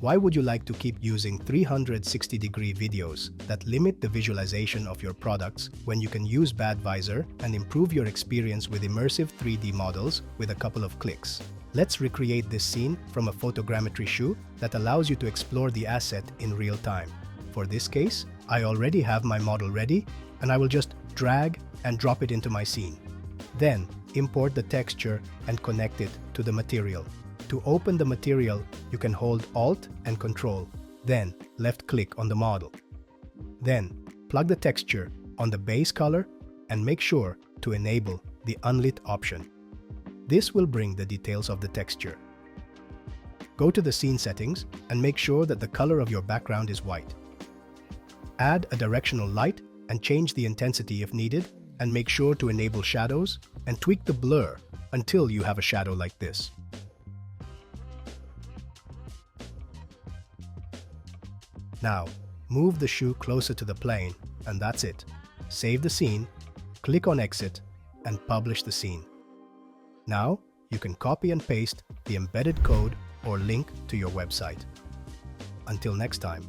Why would you like to keep using 360-degree videos that limit the visualization of your products when you can use Badvisor and improve your experience with immersive 3D models with a couple of clicks? Let's recreate this scene from a photogrammetry shoot that allows you to explore the asset in real time. For this case, I already have my model ready, and I will just drag and drop it into my scene. Then, import the texture and connect it to the material. To open the material, you can hold Alt and Control, then left-click on the model. Then, plug the texture on the base color and make sure to enable the Unlit option. This will bring the details of the texture. Go to the scene settings and make sure that the color of your background is white. Add a directional light and change the intensity if needed, and make sure to enable shadows and tweak the blur until you have a shadow like this. Now, move the shoe closer to the plane, and that's it. Save the scene, click on Exit, and publish the scene. Now, you can copy and paste the embedded code or link to your website. Until next time.